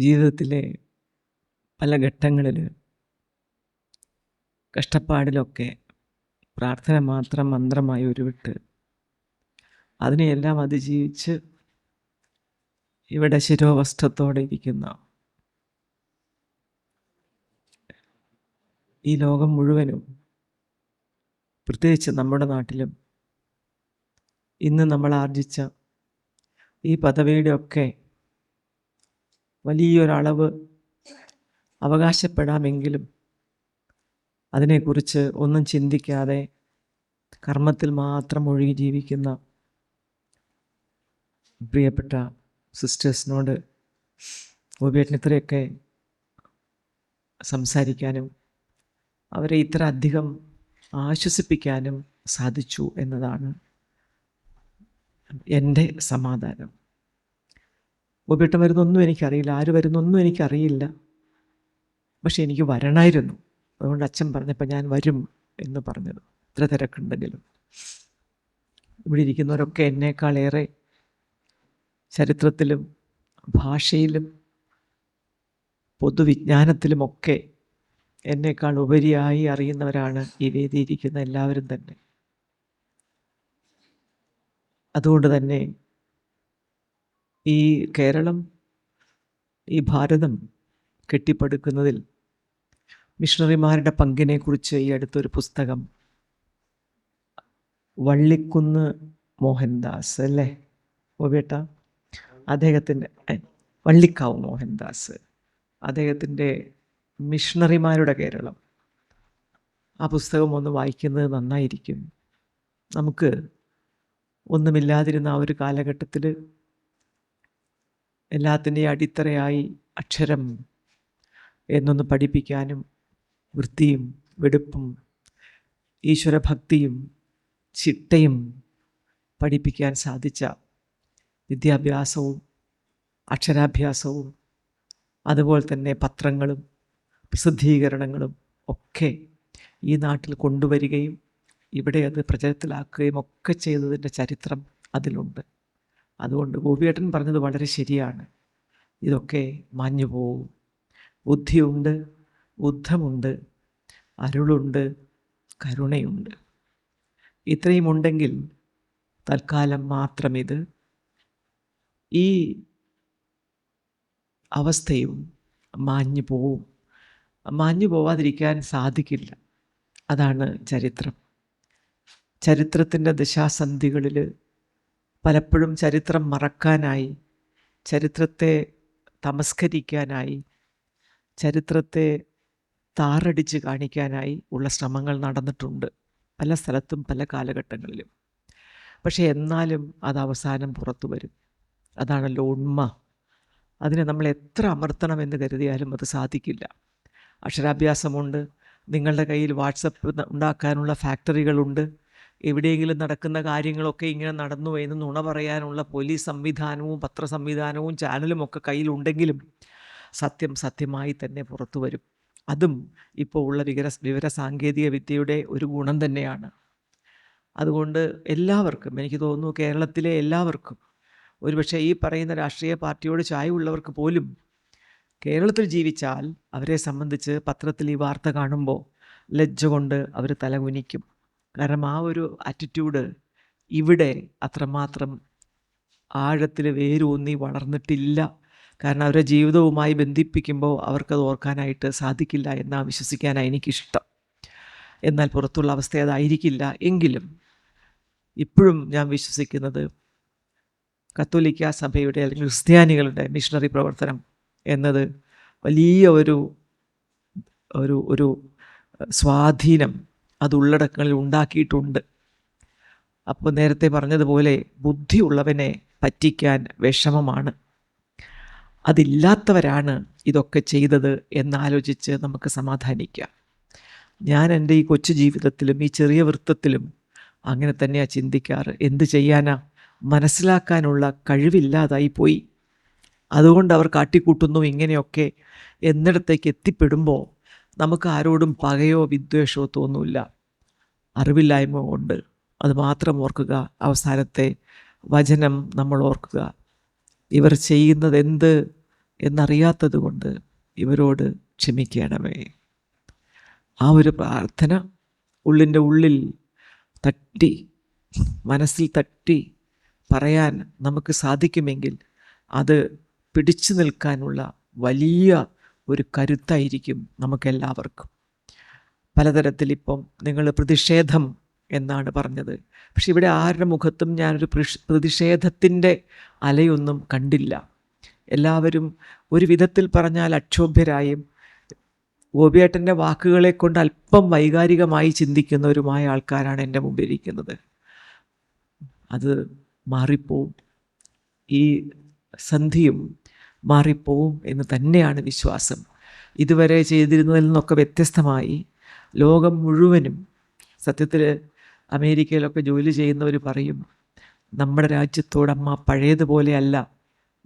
ജീവിതത്തിലെ പല ഘട്ടങ്ങളിൽ കഷ്ടപ്പാടിലൊക്കെ പ്രാർത്ഥന മാത്രം മന്ത്രമായി ഉരുവിട്ട് അതിനെയെല്ലാം അതിജീവിച്ച് ഇവിടെ ശിരോവസ്ത്രത്തോടെ ഇരിക്കുന്ന ഈ ലോകം മുഴുവനും, പ്രത്യേകിച്ച് നമ്മുടെ നാട്ടിലും ഇന്ന് നമ്മൾ ആർജിച്ച ഈ പദവിയുടെ ഒക്കെ വലിയൊരളവ് അവകാശപ്പെടാമെങ്കിലും അതിനെക്കുറിച്ച് ഒന്നും ചിന്തിക്കാതെ കർമ്മത്തിൽ മാത്രം ഒഴുകി ജീവിക്കുന്ന പ്രിയപ്പെട്ട സിസ്റ്റേഴ്സിനോട് ഗോപിയേട്ടന് ഇത്രയൊക്കെ സംസാരിക്കാനും അവരെ ഇത്ര അധികം ആശ്വസിപ്പിക്കാനും സാധിച്ചു എന്നതാണ് എൻ്റെ സമാധാനം. ഗോപിയേട്ടൻ വരുന്നൊന്നും എനിക്കറിയില്ല, ആര് വരുന്നൊന്നും എനിക്കറിയില്ല, പക്ഷെ എനിക്ക് വരണമായിരുന്നു. അതുകൊണ്ട് അച്ഛൻ പറഞ്ഞപ്പോൾ ഞാൻ വരും എന്ന് പറഞ്ഞത്. ഇത്ര തിരക്കുണ്ടെങ്കിലും ഇവിടെ ഇരിക്കുന്നവരൊക്കെ എന്നേക്കാളേറെ ചരിത്രത്തിലും ഭാഷയിലും പൊതുവിജ്ഞാനത്തിലുമൊക്കെ എന്നേക്കാൾ ഉപരിയായി അറിയുന്നവരാണ് ഈ വേദിയിരിക്കുന്ന എല്ലാവരും തന്നെ. അതുകൊണ്ട് തന്നെ ഈ കേരളം, ഈ ഭാരതം കെട്ടിപ്പടുക്കുന്നതിൽ മിഷണറിമാരുടെ പങ്കിനെക്കുറിച്ച് ഈ അടുത്തൊരു പുസ്തകം, വള്ളിക്കുന്ന് മോഹൻദാസ് അല്ലേ ഗോപിയേട്ട, അദ്ദേഹത്തിൻ്റെ വള്ളിക്കാവ് മോഹൻദാസ്, അദ്ദേഹത്തിൻ്റെ മിഷണറിമാരുടെ കേരളം, ആ പുസ്തകം ഒന്ന് വായിക്കുന്നത് നന്നായിരിക്കും. നമുക്ക് ഒന്നുമില്ലാതിരുന്ന ആ ഒരു കാലഘട്ടത്തിൽ എല്ലാത്തിൻ്റെയും അടിത്തറയായി അക്ഷരം എന്നൊന്ന് പഠിപ്പിക്കാനും വൃത്തിയും വെടുപ്പും ഈശ്വരഭക്തിയും ചിട്ടയും പഠിപ്പിക്കാൻ സാധിച്ച വിദ്യാഭ്യാസവും അക്ഷരാഭ്യാസവും അതുപോലെ തന്നെ പത്രങ്ങളും പ്രസിദ്ധീകരണങ്ങളും ഒക്കെ ഈ നാട്ടിൽ കൊണ്ടുവരികയും ഇവിടെ അത് പ്രചാരത്തിലാക്കുകയും ഒക്കെ ചെയ്തതിൻ്റെ ചരിത്രം അതിലുണ്ട്. അതുകൊണ്ട് ഗോപിയേട്ടൻ പറഞ്ഞത് വളരെ ശരിയാണ്. ഇതൊക്കെ മാഞ്ഞു പോവും. ബുദ്ധിയുണ്ട്, ബുദ്ധമുണ്ട്, അരുളുണ്ട്, കരുണയുണ്ട്. ഇത്രയും ഉണ്ടെങ്കിൽ തൽക്കാലം മാത്രം ഇത് ഈ അവസ്ഥയും മാഞ്ഞു പോവും. മാഞ്ഞു പോവാതിരിക്കാൻ സാധിക്കില്ല. അതാണ് ചരിത്രം. ചരിത്രത്തിൻ്റെ ദശാസന്ധികളിൽ പലപ്പോഴും ചരിത്രം മറക്കാനായി, ചരിത്രത്തെ തമസ്കരിക്കാനായി, ചരിത്രത്തെ താറടിച്ച് കാണിക്കാനായി ഉള്ള ശ്രമങ്ങൾ നടന്നിട്ടുണ്ട് പല സ്ഥലത്തും പല കാലഘട്ടങ്ങളിലും. പക്ഷെ എന്നാലും അത് അവസാനം പുറത്തു വരും. അതാണല്ലോ ഉണ്മ. അതിനെ നമ്മൾ എത്ര അമർത്തണമെന്ന് കരുതിയാലും അത് സാധിക്കില്ല. അക്ഷരാഭ്യാസമുണ്ട്, നിങ്ങളുടെ കയ്യിൽ വാട്സപ്പ് ഉണ്ടാക്കാനുള്ള ഫാക്ടറികളുണ്ട്, എവിടെയെങ്കിലും നടക്കുന്ന കാര്യങ്ങളൊക്കെ ഇങ്ങനെ നടന്നു എന്ന് നുണ പറയാനുള്ള പോലീസ് സംവിധാനവും പത്ര സംവിധാനവും ചാനലും ഒക്കെ കയ്യിലുണ്ടെങ്കിലും സത്യം സത്യമായി തന്നെ പുറത്തു വരും. അതും ഇപ്പോൾ ഉള്ള വിവര സാങ്കേതിക വിദ്യയുടെ ഒരു ഗുണം തന്നെയാണ്. അതുകൊണ്ട് എല്ലാവർക്കും, എനിക്ക് തോന്നുന്നു കേരളത്തിലെ എല്ലാവർക്കും, ഒരുപക്ഷെ ഈ പറയുന്ന രാഷ്ട്രീയ പാർട്ടിയോട് ചായവുള്ളവർക്ക് പോലും കേരളത്തിൽ ജീവിച്ചാൽ അവരെ സംബന്ധിച്ച് പത്രത്തിൽ ഈ വാർത്ത കാണുമ്പോൾ ലജ്ജ കൊണ്ട് അവർ തലകുനിക്കും. കാരണം ആ ഒരു ആറ്റിറ്റ്യൂഡ് ഇവിടെ അത്രമാത്രം ആഴത്തിൽ വേരൂന്നി വളർന്നിട്ടില്ല. കാരണം അവരുടെ ജീവിതവുമായി ബന്ധിപ്പിക്കുമ്പോൾ അവർക്കത് ഓർക്കാനായിട്ട് സാധിക്കില്ല എന്നാണ് വിശ്വസിക്കാനാണ് എനിക്കിഷ്ടം. എന്നാൽ പുറത്തുള്ള അവസ്ഥ അതായിരിക്കില്ല. എങ്കിലും ഇപ്പോഴും ഞാൻ വിശ്വസിക്കുന്നത് കത്തോലിക്ക സഭയുടെ അല്ലെങ്കിൽ ക്രിസ്ത്യാനികളുടെ മിഷണറി പ്രവർത്തനം എന്നത് വലിയ ഒരു ഒരു ഒരു സ്വാധീനം അത് ഉള്ളടക്കങ്ങളിൽ ഉണ്ടാക്കിയിട്ടുണ്ട്. അപ്പോൾ നേരത്തെ പറഞ്ഞതുപോലെ ബുദ്ധിയുള്ളവനെ പറ്റിക്കാൻ വിഷമമാണ്. അതില്ലാത്തവരാണ് ഇതൊക്കെ ചെയ്തത് എന്നാലോചിച്ച് നമുക്ക് സമാധാനിക്കാം. ഞാൻ എൻ്റെ ഈ കൊച്ചു ജീവിതത്തിലും ഈ ചെറിയ വൃത്തത്തിലും അങ്ങനെ തന്നെയാണ് ചിന്തിക്കാറ്. എന്ത് ചെയ്യാനാ, മനസ്സിലാക്കാനുള്ള കഴിവില്ലാതായി പോയി. അതുകൊണ്ട് അവർ കാട്ടിക്കൂട്ടുന്നു ഇങ്ങനെയൊക്കെ എന്നിടത്തേക്ക് എത്തിപ്പെടുമ്പോൾ നമുക്ക് ആരോടും പകയോ വിദ്വേഷമോ തോന്നില്ല. അറിവില്ലായ്മ കൊണ്ട് അത് മാത്രം ഓർക്കുക. അവസാനത്തെ വചനം നമ്മൾ ഓർക്കുക, ഇവർ ചെയ്യുന്നത് എന്ത് എന്നറിയാത്തത് കൊണ്ട് ഇവരോട് ക്ഷമിക്കണമേ. ആ ഒരു പ്രാർത്ഥന ഉള്ളിൻ്റെ ഉള്ളിൽ തട്ടി, മനസ്സിൽ തട്ടി പറയാൻ നമുക്ക് സാധിക്കുമെങ്കിൽ അത് പിടിച്ചു നിൽക്കാനുള്ള വലിയ ഒരു കരുത്തായിരിക്കും നമുക്കെല്ലാവർക്കും. പലതരത്തിൽ ഇപ്പം നിങ്ങൾ പ്രതിഷേധം എന്നാണ് പറഞ്ഞത്. പക്ഷെ ഇവിടെ ആരുടെ മുഖത്തും ഞാനൊരു പ്രതിഷേധത്തിൻ്റെ അലയൊന്നും കണ്ടില്ല. എല്ലാവരും ഒരു വിധത്തിൽ പറഞ്ഞാൽ അക്ഷോഭ്യരായും ഗോപിയേട്ടൻ്റെ വാക്കുകളെ കൊണ്ട് അല്പം വൈകാരികമായി ചിന്തിക്കുന്നവരുമായ ആൾക്കാരാണ് എൻ്റെ മുമ്പിലിരിക്കുന്നത്. അത് മാറിപ്പോവും, ഈ സന്ധിയും മാറിപ്പോവും എന്ന് തന്നെയാണ് വിശ്വാസം. ഇതുവരെ ചെയ്തിരുന്നതിൽ നിന്നൊക്കെ വ്യത്യസ്തമായി ലോകം മുഴുവനും, സത്യത്തിൽ അമേരിക്കയിലൊക്കെ ജോലി ചെയ്യുന്നവർ പറയും, നമ്മുടെ രാജ്യത്തോടമ്മ പഴയതുപോലെയല്ല,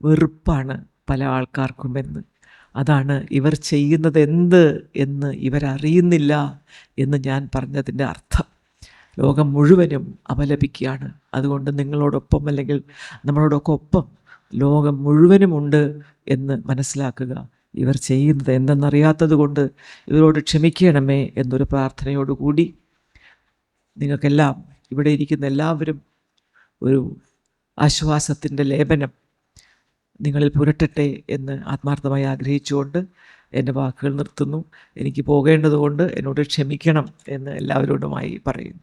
വെറുപ്പാണ് പല ആൾക്കാർക്കുമെന്ന്. അതാണ് ഇവർ ചെയ്യുന്നത് എന്ത് എന്ന് ഇവരറിയുന്നില്ല എന്ന് ഞാൻ പറഞ്ഞതിൻ്റെ അർത്ഥം. ലോകം മുഴുവനും അപലപിക്കുകയാണ്. അതുകൊണ്ട് നിങ്ങളോടൊപ്പം, അല്ലെങ്കിൽ നമ്മളോടൊക്കെ ഒപ്പം ലോകം മുഴുവനുമുണ്ട് എന്ന് മനസ്സിലാക്കുക. ഇവർ ചെയ്യുന്നത് എന്തെന്നറിയാത്തത് കൊണ്ട് ഇവരോട് ക്ഷമിക്കണമേ എന്നൊരു പ്രാർത്ഥനയോടുകൂടി നിങ്ങൾക്കെല്ലാം, ഇവിടെ ഇരിക്കുന്ന എല്ലാവരും, ഒരു ആശ്വാസത്തിൻ്റെ ലേപനം നിങ്ങളിൽ പുരട്ടട്ടെ എന്ന് ആത്മാർത്ഥമായി ആഗ്രഹിച്ചുകൊണ്ട് എൻ്റെ വാക്കുകൾ നിർത്തുന്നു. എനിക്ക് പോകേണ്ടതുകൊണ്ട് എന്നോട് ക്ഷമിക്കണം എന്ന് എല്ലാവരോടുമായി പറയുന്നു.